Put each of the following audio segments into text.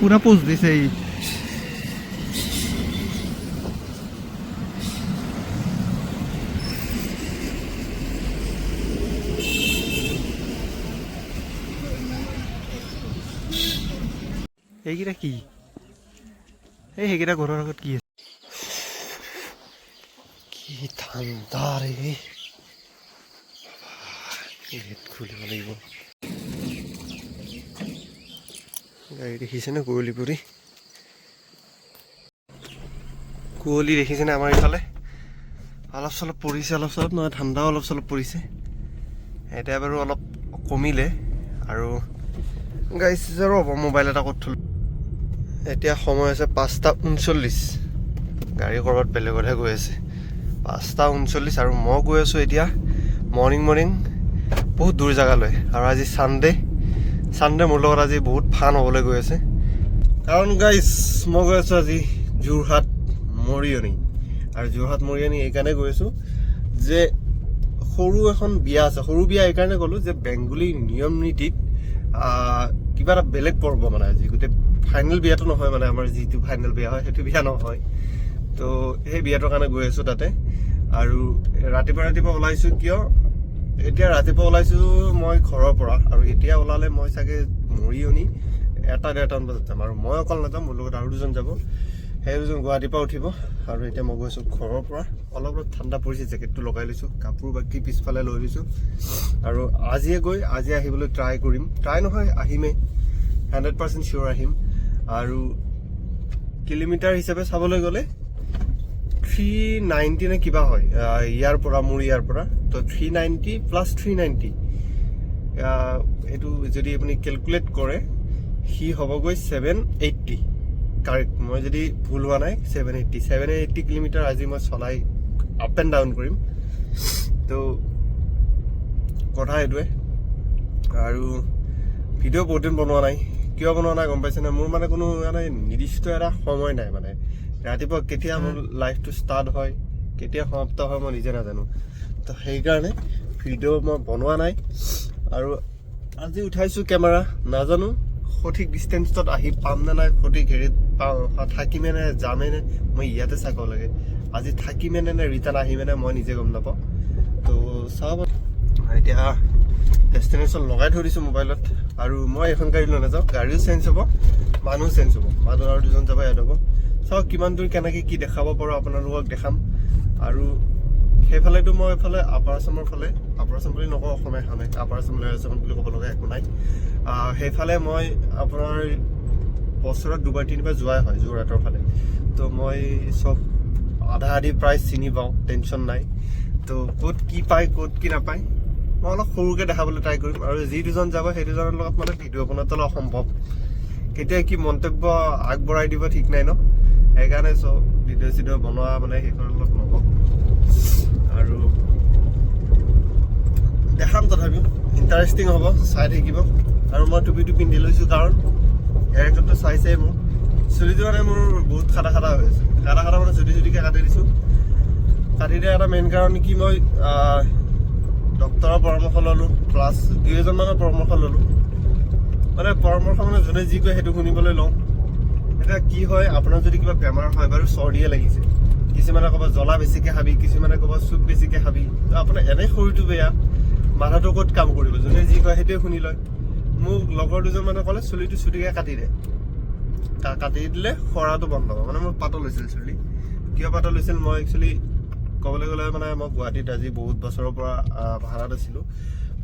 পুৰা পোজ দিছে এই এইকেইটা কি এই সেইকেইটা ঘৰৰ আগত কি আছে কি ঠাণ্ডা ৰে গেট খুলিব লাগিব গাড়ী দেখিছেনে কুঁৱলী দেখিছেনে আমাৰ এইফালে অলপ চলপ পৰিছে অলপ চলপ নহয় ঠাণ্ডাও অলপ চলপ পৰিছে এতিয়া বাৰু অলপ কমিলে আৰু গাইছ ৰ'ব মোবাইল এটা ক'ত থ'লোঁ এতিয়া সময় আছে 5:39 গাড়ী ক'ৰবাত বেলেগতহে গৈ আছে 5:39 আৰু মই গৈ আছোঁ এতিয়া মৰ্ণিং বহুত দূৰ জেগালৈ আৰু আজি ছানডে মোৰ লগত আজি বহুত ফান হ'বলৈ গৈ আছে কাৰণ গাইছ মই গৈ আছোঁ আজি যোৰহাট মৰিয়নি আৰু যোৰহাট মৰিয়নি এইকাৰণে গৈ আছোঁ যে সৰু এখন বিয়া আছে সৰু বিয়া এইকাৰণে গ'লোঁ যে বেংগলী নিয়ম নীতিত কিবা এটা বেলেগ পৰ্ব মানে আজি গোটেই ফাইনেল বিয়াটো নহয় মানে আমাৰ যিটো ফাইনেল বিয়া হয় সেইটো বিয়া নহয় তো সেই বিয়াটোৰ কাৰণে গৈ আছোঁ তাতে আৰু ৰাতিপুৱা ওলাইছোঁ কিয় এতিয়া ৰাতিপুৱা ওলাইছোঁ মই ঘৰৰ পৰা আৰু এতিয়া ওলালে মই চাগে মৰিয়নি 1-1:30 বজাত যাম আৰু মই অকল নাযাম মোৰ লগত আৰু দুজন যাব সেই দুজন গুৱাহাটীৰ পৰা উঠিব আৰু এতিয়া মই গৈছোঁ ঘৰৰ পৰা অলপ ঠাণ্ডা পৰিছে জেকেটটো লগাই লৈছোঁ কাপোৰ বাকী পিছফালে লৈ লৈছোঁ আৰু আজি আহিবলৈ ট্ৰাই কৰিম ট্ৰাই নহয় আহিমেই 100% চিয়'ৰ আহিম আৰু কিলোমিটাৰ হিচাপে চাবলৈ গ'লে 390 নে কিবা হয় ইয়াৰ পৰা মোৰ ইয়াৰ পৰা তো 390 প্লাছ 390 এইটো যদি আপুনি কেলকুলেট কৰে সি হ'বগৈ 780 কাৰেক্ট মই যদি ভুল হোৱা নাই 780 কিলোমিটাৰ আজি মই চলাই আপ এণ্ড ডাউন কৰিম তো কথা এইটোৱে আৰু ভিডিঅ' বহুত দিন বনোৱা নাই কিয় বনোৱা নাই গম পাইছেনে মোৰ মানে কোনো মানে নিৰ্দিষ্ট এটা সময় নাই মানে ৰাতিপুৱা কেতিয়া মোৰ লাইফটো ষ্টাৰ্ট হয় কেতিয়া সমাপ্ত হয় মই নিজে নাজানো তো সেইকাৰণে ভিডিঅ' মই বনোৱা নাই আৰু আজি উঠাইছোঁ কেমেৰা নাজানো সঠিক ডিষ্টেঞ্চত আহি পাম নে নাই সঠিক হেৰিত থাকিমে নে যামে নে মই ইয়াতে চাব লাগে আজি থাকিমে নে ৰিটাৰ্ণ আহিমে নে মই নিজে গম নাপাওঁ তো চাব এতিয়া ডেষ্টিনেশ্যন লগাই থৈ দিছোঁ মোবাইলত আৰু মই এখন গাড়ী লৈ নাযাওঁ গাড়ীও চেঞ্জ হ'ব মানুহ চেঞ্জ হ'ব মানুহ আৰু দুজন যাব ইয়াত হ'ব চাওক কিমান দূৰ কেনেকৈ কি দেখাব পাৰোঁ আপোনালোকক দেখাম আৰু সেইফালেতো মই এইফালে আপাৰ আছামৰ ফালে আপাৰ আছাম বুলি নকওঁ অসমীয়া খানে আপাৰ আছাম লোৱাৰ আছাম বুলি ক'ব লগা একো নাই সেইফালে মই আপোনাৰ বছৰত 2-3বাৰ যোৱাই হয় যোৰহাটৰ ফালে তো মই চব আধা প্ৰায় চিনি পাওঁ টেনশ্যন নাই তো ক'ত কি পায় ক'ত কি নাপায় মই অলপ সৰুকৈ দেখাবলৈ ট্ৰাই কৰিম আৰু যি দুজন যাব সেই দুজনৰ লগত মানে ভিডিঅ' বনোৱাটো অলপ অসম্ভৱ কেতিয়া কি মন্তব্য আগবঢ়াই দিব ঠিক নাই ন সেইকাৰণে চব ভিডিঅ' বনোৱা মানে সেইখন অলপ নহ'ব আৰু দেখাম তথাপিও ইণ্টাৰেষ্টিং হ'ব চাই থাকিব আৰু মই টুপিটো পিন্ধি লৈছোঁ কাৰণ হেয়াৰকাটটো চাইছেই মোৰ চুলিটো মানে মোৰ বহুত খাটা হৈ আছে খাটা মানে চুটিকৈ কাটি দিছোঁ কাটি দিয়া এটা মেইন কাৰণ কি মই ডক্তৰৰ পৰামৰ্শ ল'লোঁ প্লাছ 2-এজনমানৰ পৰামৰ্শ ল'লোঁ মানে পৰামৰ্শ মানে যোনে যি কয় সেইটো শুনিবলৈ লওঁ এতিয়া কি হয় আপোনাৰ যদি কিবা বেমাৰ হয় বাৰু চৰ্দিয়ে লাগিছে কিছুমানে ক'ব জ্বলা বেছিকৈ খাবি কিছুমানে ক'ব চুপ বেছিকৈ খাবি তো আপোনাৰ এনেই শৰীৰটো বেয়া মাথাটো ক'ত কাম কৰিব যোনে যি কয় সেইটোৱে শুনি লয় মোক লগৰ দুজন মানে ক'লে চুলিটো চুটিকৈ কাটি দে কাটি দিলে সৰাটো বন্ধ হ'ব মানে মোৰ পাতল হৈছিল চুলি কিয় পাতল হৈছিল মই একচুৱেলি ক'বলৈ গ'লে মানে মই গুৱাহাটীত আজি বহুত বছৰৰ পৰা ভাড়াত আছিলোঁ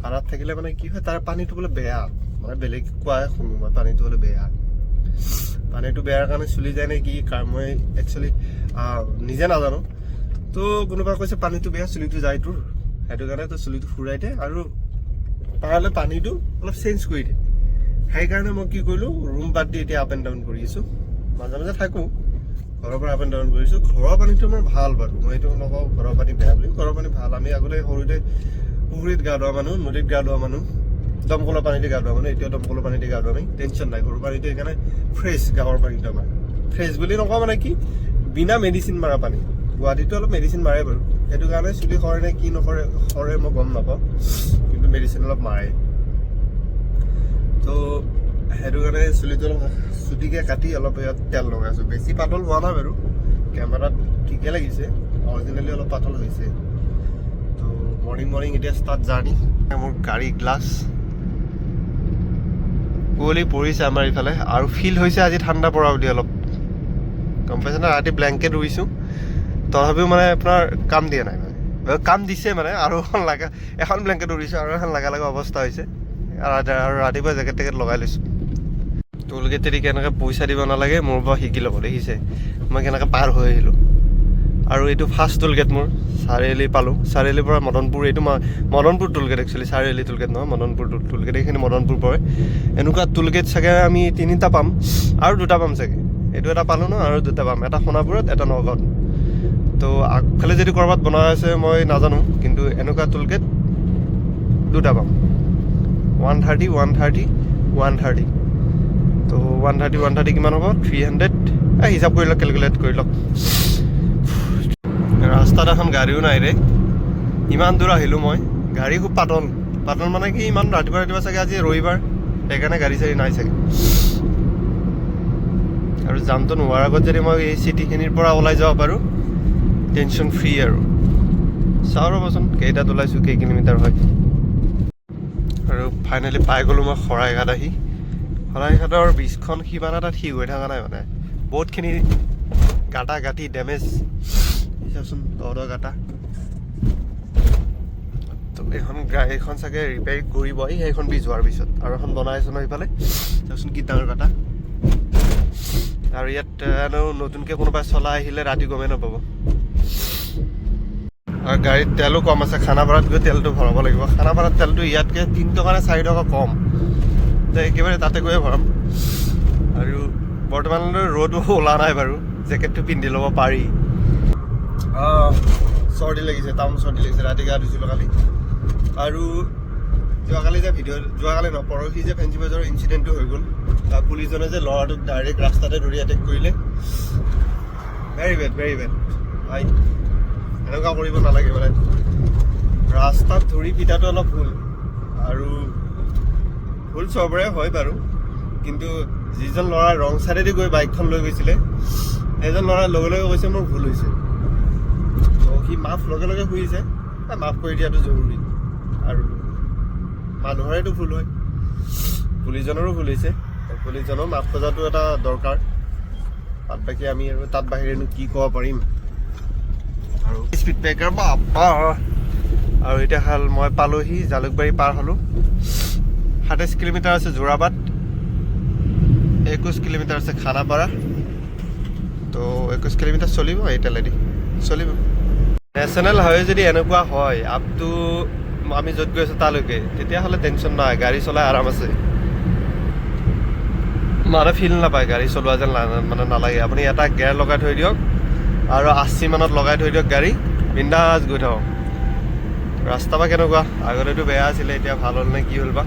ভাড়াত থাকিলে মানে কি হয় তাৰ পানীটো বোলে বেয়া মানে বেলেগ কোৱাই শুনো মই পানীটো বোলে পানীটো বেয়াৰ কাৰণে চুলি যায় নে কি মই একচুৱেলি নিজে নাজানো তো কোনোবাই কৈছে পানীটো বেয়া চুলিটো যায় তোৰ সেইটো কাৰণে তো চুলিটো ফুৰাই দে আৰু পাৰিলে পানীটো অলপ চেঞ্জ কৰি দে সেইকাৰণে মই কি কৰিলোঁ ৰুম বাদ দি এতিয়া আপ এণ্ড ডাউন কৰি আছোঁ মাজে থাকোঁ ঘৰৰ পৰা আপ এণ্ড ডাউন কৰিছোঁ ঘৰৰ পানীটো আমাৰ ভাল বাৰু মই এইটো নকওঁ ঘৰৰ পানী বেয়া বুলি ঘৰৰ পানী ভাল আমি আগতে সৰুতে পুখুৰীত গা ধোৱা মানুহ নদীত গা ধোৱা মানুহ দমকলৰ পানীতে গা ধোৱা মানুহ এতিয়াও দমকলৰ পানীতে গা ধোৱা আমি টেনশ্যন নাই ঘৰৰ পানীটো সেইকাৰণে ফ্ৰেছ গাঁৱৰ পানীটো আমাৰ ফ্ৰেছ বুলি নকওঁ মানে কি বিনা মেডিচিন মাৰা পানী গুৱাহাটীতো অলপ মেডিচিন মাৰে বাৰু সেইটো কাৰণে চুলি সৰে নে কি সৰে মই গম নাপাওঁ কিন্তু মেডিচিন অলপ মাৰে তো সেইটো কাৰণে চুলিটো অলপ চুটিকৈ কাটি অলপ ইয়াত তেল লগাইছোঁ। বেছি পাতল হোৱা নাই বাৰু, কেমেৰাত ঠিকে লাগিছে, অৰিজিনেলি অলপ পাতল হৈছে। তো মৰ্ণিং এতিয়া ষ্টাৰ্ট জাৰ্ণি। মোৰ গাড়ী গ্লাছ কুঁৱলী পৰিছে আমাৰ ইফালে, আৰু ফিল হৈছে আজি ঠাণ্ডা পৰা বুলি অলপ, গম পাইছে না। ৰাতি ব্লেংকেট ৰুইছোঁ, তথাপিও মানে আপোনাৰ কাম দিয়া নাই, মানে কাম দিছে মানে, আৰু এখন ব্লেংকেট উৰিছোঁ, আৰু এখন লগা অৱস্থা হৈছে। আৰু ৰাতিপুৱা জেকেট টেকেট লগাই লৈছোঁ। টোলগেট যদি কেনেকৈ পইচা দিব নালাগে মোৰ পৰা শিকি ল'ব, দেখিছে মই কেনেকৈ পাৰ হৈ আহিলোঁ। আৰু এইটো ফাৰ্ষ্ট টোলগেট মোৰ, চাৰিআলি পালোঁ। চাৰিআলিৰ পৰা মদনপুৰ, এইটো মদনপুৰ টোলগেট একচুৱেলি, চাৰিআলি টোলগেট নহয়, মদনপুৰ টোলগেট। এইখিনি মদনপুৰ পৰে। এনেকুৱা টোলগেট চাগে আমি 3টা পাম, আৰু 2টা পাম চাগে। এইটো এটা পালোঁ ন, আৰু 2টা পাম, এটা সোণাপুৰত, এটা নগাঁৱত। তো আগফালে যদি ক'ৰবাত বনাই আছে মই নাজানো, কিন্তু এনেকুৱা টোলগেট 2টা পাম, 130 তো 130 কিমান হ'ব, 300 হিচাপ কৰি লওক, কেলকুলেট কৰি লওক। ৰাস্তাত এখন গাড়ীও নাই ৰে, ইমান দূৰ আহিলোঁ মই। গাড়ী খুব পাতল মানে কি, ইমান ৰাতিপুৱা চাগে আজি ৰবিবাৰ, সেইকাৰণে গাড়ী চাড়ী নাই চাগে। আৰু জামটো নোহোৱাৰ আগত যদি মই এই চিটিখিনিৰ পৰা ওলাই যাব পাৰোঁ, টেনশ্যন ফ্ৰী আৰু। চাওঁ ৰ'বচোন কেইটাত ওলাইছোঁ, কেই কিলোমিটাৰ হয়। আৰু ফাইনেলি পাই গ'লোঁ মই শৰাইঘাট আহি। শৰাইঘাটৰ ব্ৰিজখন সিমান এটা ঠিক হৈ থকা নাই, মানে বহুতখিনি গাঁটা গাঁঠি ডেমেজ, চাচোন তহঁতৰ গাঁটা। তো এইখন চাগে ৰিপেয়াৰ কৰিব সেইখন ব্ৰিজ হোৱাৰ পিছত, আৰু এখন বনাই আছে ন ইফালে, চাচোন কি ডাঙৰ গাঁটা। আৰু ইয়াত নতুনকৈ কোনোবাই চলাই আহিলে ৰাতি গমেই নাপাব। আৰু গাড়ীত তেলো কম আছে, খানাপাৰাত গৈ তেলটো ভৰাব লাগিব। খানাপাৰাত তেলটো ইয়াতকৈ 3 টকা নে 4 টকা কম, তো একেবাৰে তাতে গৈয়ে ভৰাম। আৰু বৰ্তমানলৈ ৰ'দো ওলা নাই বাৰু, জেকেটটো পিন্ধি ল'ব পাৰি। চৰ্দি লাগিছে, চৰ্দি লাগিছে, ৰাতি গা ধুইছিলোঁ কালি। আৰু যোৱাকালি পৰহি যে ফেঞ্চি বজাৰৰ ইনচিডেণ্টটো হৈ গ'ল, পুলিচজনে যে ল'ৰাটোক ডাইৰেক্ট ৰাস্তাতে ধৰি এটেক কৰিলে, ভেৰি বেড ভাই, এনেকুৱা কৰিব নালাগে। মানে ৰাস্তাত ধৰি পিটাটো অলপ ভুল, আৰু ভুল চবৰে হয় বাৰু, কিন্তু যিজন ল'ৰা ৰং চাইডেদি গৈ বাইকখন লৈ গৈছিলে, সেইজন ল'ৰাই লগে কৈছে মোৰ ভুল হৈছে। তো সি মাফ লগে শুনিছে, মাফ কৰি দিয়াটো জৰুৰী। আৰু মানুহৰেতো ভুল হয়, পুলিচজনৰো ভুল হৈছে, পুলিচজনৰ মাফ খোজাটো এটা দৰকাৰ। তাত বাকী আমি আৰু তাত বাহিৰেনো কি ক'ব পাৰিম। আৰু স্পীড ব্ৰেকাৰ বাপা। আৰু এতিয়া হ'ল মই পালোহি জালুকবাৰী, পাৰ হ'লোঁ। 27 কিলোমিটাৰ আছে যোৰাবাট, 21 কিলোমিটাৰ আছে খানাপাৰা। তো 21 কিলোমিটাৰ চলিব, এতিয়ালৈকে চলিব। নেশ্যনেল হাইৱে যদি এনেকুৱা হয় আপ টু আমি য'ত গৈ আছোঁ তালৈকে, তেতিয়াহ'লে টেনশ্যন নাই, গাড়ী চলাই আৰাম আছে। মানে ফিল নাপায়, গাড়ী চলোৱা যেন মানে নালাগে। আপুনি এটা গিয়াৰ লগাই থৈ দিয়ক, আৰু 80 মানত লগাই থৈ দিয়ক গাড়ী, বিন্দাছ গৈ থাকক। ৰাস্তা বা কেনেকুৱা, আগতেতো বেয়া আছিলে, এতিয়া ভাল হ'ল নে কি হ'ল বা।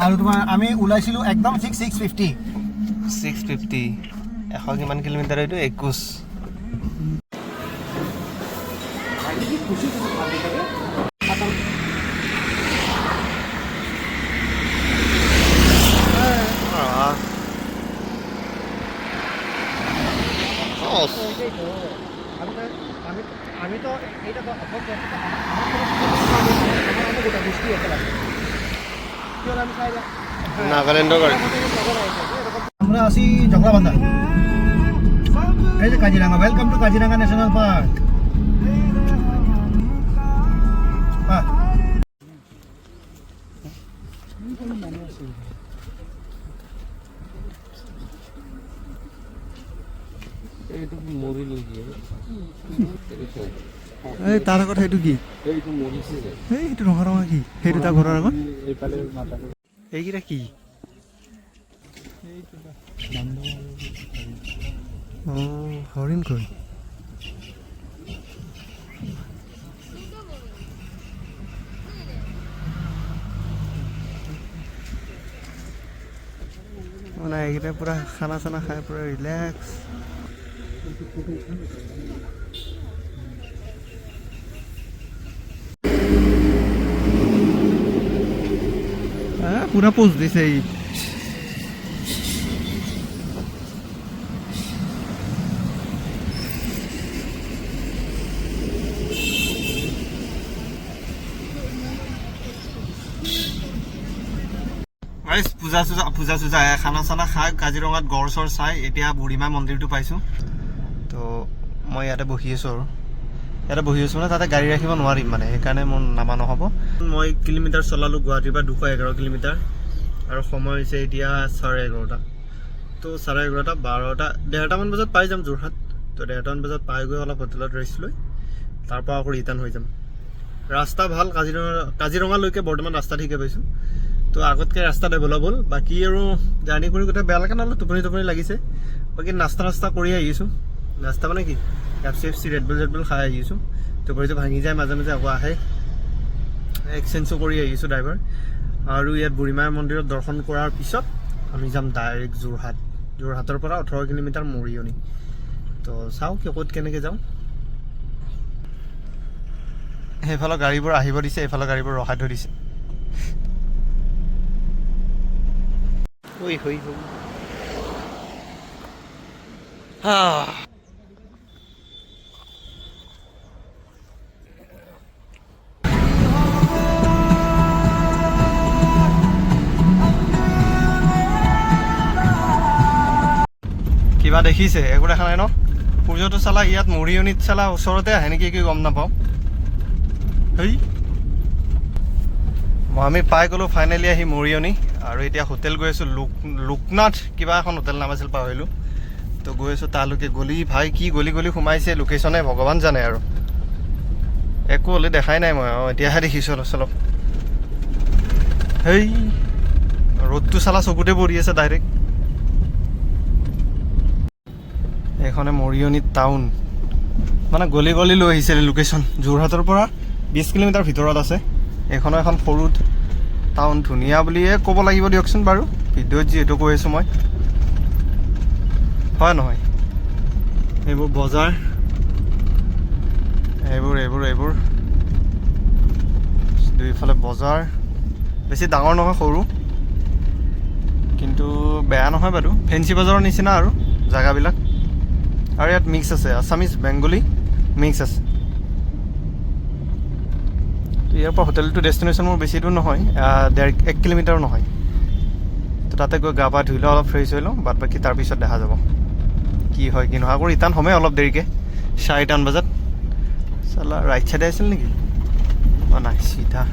আৰু তোমাৰ আমি ওলাইছিলোঁ একদম 650 100 কিমান কিলোমিটাৰ, এইটো 21। নাগালেণ্ডৰ গাড়ী। আমৰা আছি জগলাবান্ধা, এই যে Kaziranga. Welcome to Kaziranga national park. এই তাৰ আগত সেইটো কি, সেইটো ৰঙা ৰঙা কি, সেইটো তাৰ ঘৰৰ আগত এইকেইটা কি? হৰিণ কয়। মানে এইকেইটা পুৰা খানা চানা খাই পুৰা ৰিলেক্স। পুৰা পোজ দিছে এই পূজা চূজা খানা চানা খাই কাজিৰঙাত গড় চৰ চাই এতিয়া বুঢ়ীমা মন্দিৰটো পাইছোঁ। তো মই ইয়াতে বহি আছোঁ আৰু ইয়াতে বহি আছোঁ মানে তাতে গাড়ী ৰাখিব নোৱাৰিম মানে সেইকাৰণে মোৰ নামা নহ'ব। মই কিলোমিটাৰ চলালোঁ গুৱাহাটীৰ পৰা 211 কিলোমিটাৰ আৰু সময় হৈছে এতিয়া 11:30। তো 11:30 12টা 1:30মান বজাত পাই যাম যোৰহাট। তো 1:30মান বজাত পাই গৈ অলপ হোটেলত ৰেষ্ট লৈ তাৰপৰা আকৌ ৰিটাৰ্ণ হৈ যাম। ৰাস্তা ভাল কাজিৰঙালৈকে বৰ্তমান ৰাস্তা ঠিকে পাইছোঁ। তো আগতকৈ ৰাস্তা ডেভেলপ হ'ল। বাকী আৰু জাৰ্ণি কৰি গোটেই বেয়া লাগে নহ'লে টোপনি লাগিছে। বাকী নাস্তা কৰি আহিছোঁ। নাস্তা মানে কি KFC ৰেড বুল খাই আহিছোঁ। টোপনিটো ভাঙি যায় মাজে মাজে আকৌ আহে। এক্সচেঞ্জো কৰি আহিছোঁ ড্ৰাইভাৰ। আৰু ইয়াত বুঢ়ীমাৰ মন্দিৰত দৰ্শন কৰাৰ পিছত আমি যাম ডাইৰেক্ট যোৰহাটৰ পৰা 18 কিলোমিটাৰ মৰিয়নি। তো চাওঁ ক'ত কেনেকৈ যাওঁ। সেইফালৰ গাড়ীবোৰ আহিব দিছে, এইফালৰ গাড়ীবোৰ ৰখাই থৈ দিছে। কিবা দেখিছে একো দেখা নাই ন? সূৰ্যটো চালা ইয়াত মৰিয়নিত চালা ওচৰতে আহে নেকি কি গম নাপাওঁ। হেই আমি পাই গ'লোঁ ফাইনেলি আহি মৰিয়নি। আৰু এতিয়া হোটেল গৈ আছোঁ লোকনাথ কিবা এখন হোটেল নাম আছিল পাহৰিলোঁ। তো গৈ আছোঁ তালৈকে। গলি ভাই কি গলি সোমাইছে লোকেশ্যনে ভগৱান জানে আৰু একো হ'লে দেখাই নাই মই। এতিয়াহে দেখিছোঁ অলপ চলপ। হেই ৰ'দটো চালা চকুতে পৰি আছে ডাইৰেক্ট। এইখনে মৰিয়নি টাউন মানে গলি লৈ আহিছিলে লোকেশ্যন। যোৰহাটৰ পৰা 20 কিলোমিটাৰ ভিতৰত আছে। এইখনো এখন সৰু টাউন, ধুনীয়া বুলিয়ে ক'ব লাগিব দিয়কচোন বাৰু, ভিডিঅ'ত যিহেতু কৈ আছোঁ মই। হয় নহয়? এইবোৰ বজাৰ এইবোৰ দুইফালে বজাৰ। বেছি ডাঙৰ নহয়, সৰু, কিন্তু বেয়া নহয় বাৰু। ফেঞ্চি বজাৰৰ নিচিনা আৰু জেগাবিলাক। আৰু ইয়াত মিক্স আছে, আছামিজ বেংগলী মিক্স আছে। ইয়াৰ পৰা হোটেলটো ডেষ্টিনেশ্যন মোৰ বেছি দূৰ নহয়, 1 কিলোমিটাৰো নহয়। তো তাতে গৈ গা পা ধুই লওঁ, অলপ ফ্ৰেছ হৈ লওঁ, বাদ বাকী তাৰপিছত দেখা যাব কি হয় কি নহয়। আকৌ ৰিটাৰ্ণ হ'মেই অলপ দেৰিকৈ 4:30 বজাত। চালা ৰাইট চাইডে আছিল নেকি? নাই, চিধা।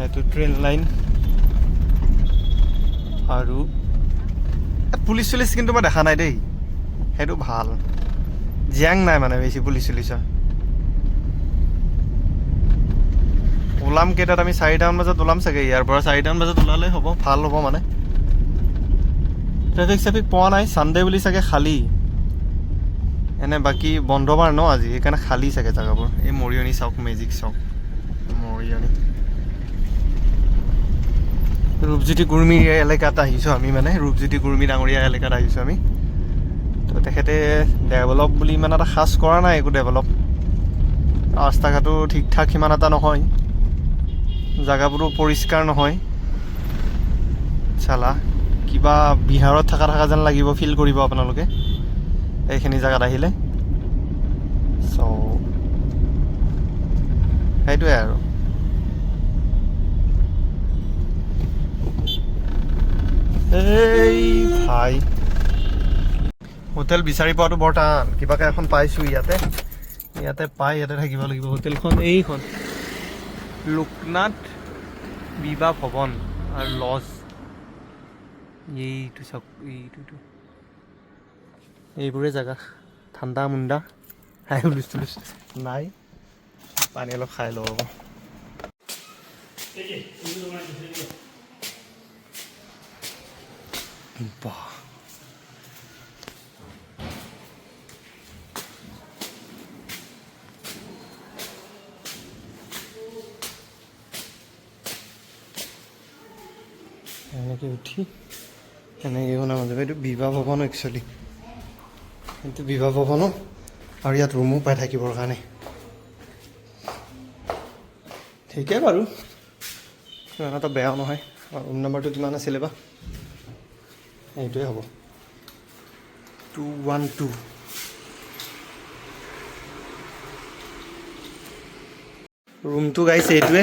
এইটো ট্ৰেইন লাইন। আৰু পুলিচ কিন্তু মই দেখা নাই দেই, সেইটো ভাল। জিয়াং নাই মানে বেছি পুলিচৰ। ওলাম কেইটাত? আমি 4টামান বজাত ওলাম চাগে ইয়াৰ পৰা। 4টামান বজাত ওলালে হ'ব, ভাল হ'ব মানে। ট্ৰেফিক পোৱা নাই, ছানডে বুলি চাগে খালী। এনে বাকী বন্ধ বাৰ ন আজি, সেইকাৰণে খালী চাগে জেগাবোৰ। এই মৰিয়নি চাওক, মেজিক চাওক, মৰিয়নি ৰূপজ্যোতি কুৰ্মী এলেকাত আহিছোঁ আমি, মানে ৰূপজ্যোতি কুৰ্মী ডাঙৰীয়া এলেকাত আহিছোঁ আমি। তো তেখেতে ডেভেলপ বুলি ইমান এটা খাচ কৰা নাই, একো ডেভেলপ। ৰাস্তা ঘাটো ঠিক ঠাক সিমান এটা নহয়, জেগাবোৰো পৰিষ্কাৰ নহয়। চালা কিবা বিহাৰত থকা যেন লাগিব, ফিল কৰিব আপোনালোকে এইখিনি জেগাত আহিলে। চ' সেইটোৱে আৰু। এই ভাই হোটেল বিচাৰি পোৱাটো বৰ টান। কিবাকৈ এখন পাইছোঁ ইয়াতে থাকিব লাগিব। হোটেলখন এইখন লোকনাথ বিবাহ ভৱন আৰু লজ। এইটো চাওক, এইবোৰে জেগা ঠাণ্ডা মুণ্ডা। খাই নাই, পানী অলপ খাই লওঁ। বাহ, এনেকৈ উঠি এনেকৈ শুনা যাব। এইটো বিবাহ ভৱন একচুৱেলি, এইটো বিবাহ ভৱনো আৰু ইয়াত ৰুমো পাই থাকিবৰ কাৰণে। ঠিকেই বাৰু, ইমান এটা বেয়াও নহয়। ৰুম নাম্বাৰটো কিমান আছিলে বা? এইটোৱে হ'ব 212। ৰুমটো গাইছে এইটোৱে,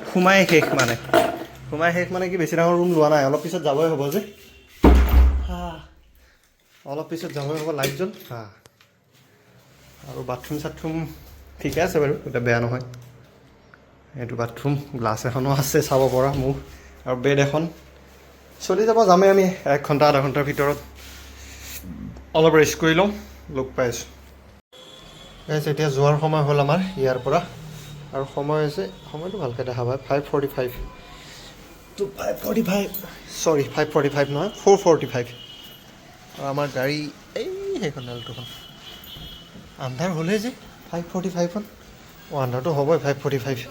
সোমাই শেষ মানে কি বেছি ডাঙৰ ৰুম লোৱা নাই, অলপ পিছত যাবই হ'ব যে, অলপ পিছত যাবই হ'ব। লাইট জ্বল আৰু বাথৰুম চাথৰুম ঠিকে আছে বাৰু, এটা বেয়া নহয়। এইটো বাথৰুম, গ্লাছ এখনো আছে চাব পৰা মোক, আৰু বেড এখন। চলি যাব, যামেই আমি 1 ঘণ্টা আধা ঘণ্টাৰ ভিতৰত। অলপ ৰেষ্ট কৰি লওঁ, লগ পাই আছোঁ গাইছ। এতিয়া যোৱাৰ সময় হ'ল আমাৰ ইয়াৰ পৰা, আৰু সময় হৈছে, সময়টো ভালকৈ দেখা পায় 5:45 to 5:45 নহয় 4:45। আৰু আমাৰ গাড়ী এই সেইখন এল্টোখন, আন্ধাৰ হ'লেই যে 5:45খন, আন্ধাৰটো হ'বই 5:45।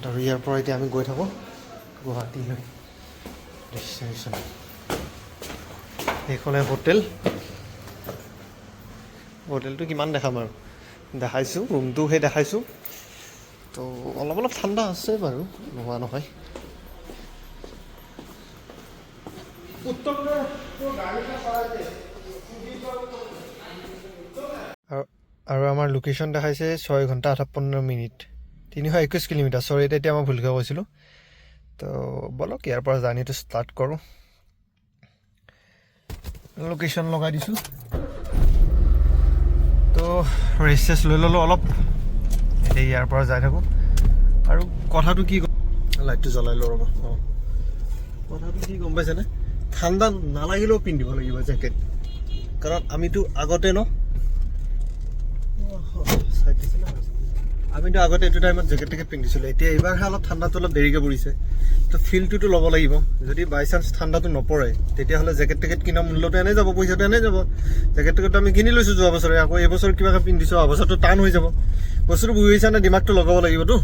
আৰু ইয়াৰ পৰা এতিয়া আমি গৈ থাকোঁ গুৱাহাটীলৈ ডেষ্টিনেশ্যন। সেইখনে হোটেলটো কিমান দেখাম আৰু, দেখাইছোঁ ৰুমটো, সেই দেখাইছোঁ। তো অলপ ঠাণ্ডা আছে বাৰু, নোহোৱা নহয়। আৰু আমাৰ লোকেশ্যন দেখাইছে 6 ঘণ্টা 58 মিনিট, 321 কিলোমিটাৰ। চৰি, এতিয়া মই ভুলকৈ কৈছিলোঁ। তো ব'লক ইয়াৰ পৰা জাৰ্ণিটো ষ্টাৰ্ট কৰোঁ। লোকেশ্যন লগাই দিছোঁ, তো ৰেষ্ট লৈ ল'লোঁ অলপ। এতিয়া ইয়াৰ পৰা যাই থাকোঁ। আৰু কথাটো কি, লাইটটো জ্বলাই লওঁ ৰ'ব। কথাটো কি গম পাইছেনে, ঠাণ্ডা নালাগিলেও পিন্ধিব লাগিব জেকেট, কাৰণ আমিতো আগতে এইটো টাইমত জেকেট টেকেট পিন্ধিছিলোঁ। এতিয়া এইবাৰহে অলপ ঠাণ্ডাটো অলপ দেৰিকৈ পৰিছে, তো ফিলটোতো ল'ব লাগিব। যদি বাই চান্স ঠাণ্ডাটো নপৰে, তেতিয়াহ'লে জেকেট টেকেট কিনাৰ মূল্যটো এনেই যাব, পইচাটো এনেই যাব। জেকেট টেকেটটো আমি কিনি লৈছোঁ যোৱা বছৰে, আকৌ এইবছৰ কিবাকৈ পিন্ধিছোঁ, অহা বছৰটো টান হৈ যাব। বস্তুটো বুজি পাইছা নে, দিমাগটো লগাব লাগিবতো,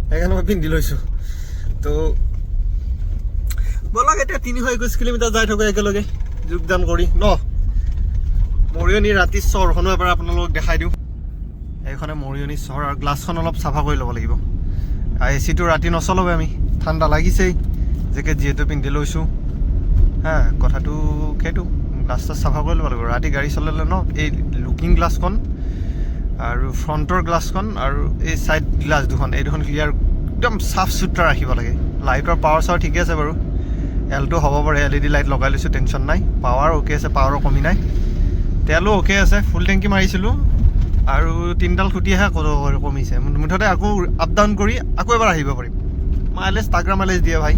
সেইকাৰণে মই পিন্ধি লৈছোঁ। তো ব'লক এতিয়া 321 কিলোমিটাৰ যাই থাকোঁ একেলগে যোগদান কৰি ন। মৰিয়নি ৰাতি চহৰখনো এবাৰ আপোনালোকক দেখাই দিওঁ। এইখনে মৰিয়নি চহৰ, আৰু গ্লাছখন অলপ চাফা কৰি ল'ব লাগিব। আৰু এচিটো ৰাতি নচলাবই, আমি ঠাণ্ডা লাগিছেই, জেকেট যিহেতু পিন্ধি লৈছোঁ। কথাটো সেইটো, গ্লাছ চাছ চাফা কৰি ল'ব লাগিব ৰাতি গাড়ী চলালে ন। এই লুকিং গ্লাছখন আৰু ফ্ৰণ্টৰ গ্লাছখন আৰু এই ছাইড গ্লাছ দুখন, এই দুখন ক্লিয়াৰ একদম চাফ চুতৰা ৰাখিব লাগে। লাইটৰ পাৱাৰ চাৱাৰ ঠিকে আছে বাৰু, এলটো হ'ব পাৰে, LED লাইট লগাই লৈছোঁ, টেনশ্যন নাই। পাৱাৰ অ'কে আছে, পাৱাৰৰ কমি নাই। তেলো অ'কে আছে, ফুল টেংকি মাৰিছিলোঁ, আৰু 3ডাল খুটিহে কমিছে। মুঠতে আকৌ আপ ডাউন কৰি আকৌ এবাৰ আহিব পাৰিম। মাইলেজ তাগ্ৰা মাইলেজ দিয়ে ভাই,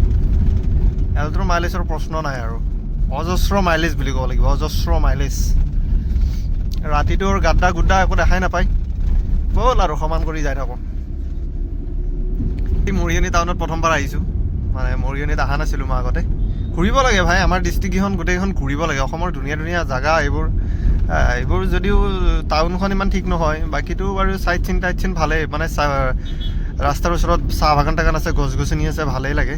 এলটোৰ মাইলেজৰ প্ৰশ্ন নাই আৰু, অজস্ৰ মাইলেজ বুলি ক'ব লাগিব, অজস্ৰ মাইলেজ। ৰাতিটোৰ গাদ্দা গুদ্দা একো দেখাই নাপায়। ব'ল আৰু সমান কৰি যাই থাকোঁ। মৰিয়নি টাউনত প্ৰথমবাৰ আহিছোঁ, মানে মৰিয়নিত অহা নাছিলোঁ মই আগতে। ঘূৰিব লাগে ভাই, আমাৰ ডিষ্ট্ৰিক্টকেইখন গোটেইকেইখন ঘূৰিব লাগে। অসমৰ ধুনীয়া ধুনীয়া জেগা এইবোৰ যদিও টাউনখন ইমান ঠিক নহয়, বাকীটো বাৰু চাইট চিন ভালেই, মানে ৰাস্তাৰ ওচৰত চাহ বাগান টাগান আছে, গছ গছনি আছে, ভালেই লাগে।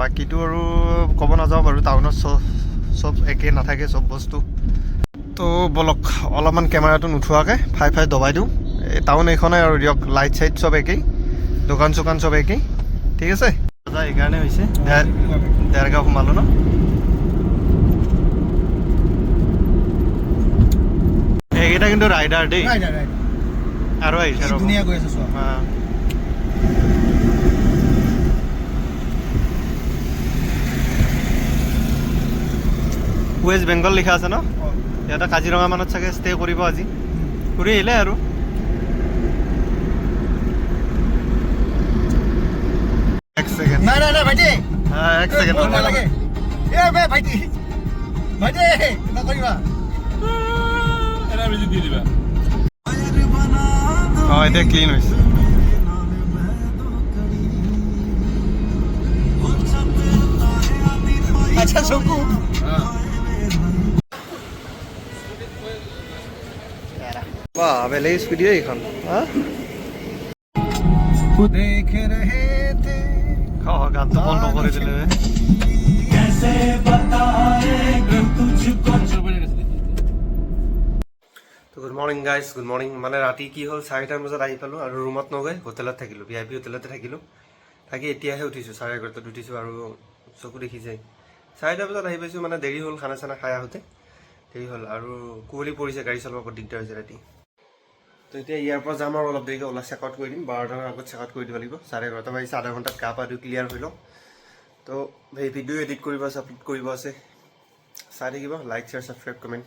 বাকীটো আৰু ক'ব নাযাওঁ বাৰু, টাউনত চব একে নাথাকে চব বস্তু। তো ব'লক অলপমান কেমেৰাটো নুঠোৱাকৈ 5 দবাই দিওঁ। এই টাউন এইখনে আৰু দিয়ক, লাইট চাইট চব একেই, দোকান চোকান চব একেই, ঠিক আছে। এইকাৰণে হৈছে দেৰগাঁও সোমালোঁ ন। এইকেইটা কিন্তু ৰাইডাৰ দেই, আৰু আহিছে ধুনীয়া গৈ আছে। ৱেষ্ট বেংগল লিখা আছে ন। ইয়াতে কাজিৰঙা মানত চাগে ষ্টে কৰিব আজি, ঘূৰি আহিলে আৰু। এক ছেকেণ্ড এতিয়া ক্লিন হৈছে। আচ্ছা চকু বাহ, বেলেগ স্পিডে এইখন। গানটো বন্ধ কৰি দিলে। তো good morning guys, good morning. মানে ৰাতি কি হ'ল 4টামান বজাত আহি পালোঁ আৰু ৰুমত নগৈ হোটেলত থাকিলোঁ, VIP হোটেলতে থাকিলোঁ। থাকি এতিয়াহে উঠিছোঁ, 11:30 উঠিছোঁ আৰু চকু দেখি যায় 4টা বজাত আহি পাইছোঁ। মানে দেৰি হ'ল খানা চানা খাই আহোঁতে দেৰি হ'ল আৰু কুঁৱলী পৰিছে, গাড়ী চলাব বৰ দিগদাৰ হৈছে ৰাতি। তো এতিয়া ইয়াৰ পৰা যাম আৰু অলপ দেৰিকৈ ওলাই চেকআউট কৰি দিম, 12টাৰ আগত চেকআউট কৰি দিব লাগিব। 11:30 বাজিছে, আধা ঘণ্টাত গা পা ধুই ক্লিয়াৰ হৈ লওঁ। তো সেই ভিডিঅ' এডিট কৰিব আছে, আপলোড কৰিব আছে, চাই থাকিব। Like share subscribe comment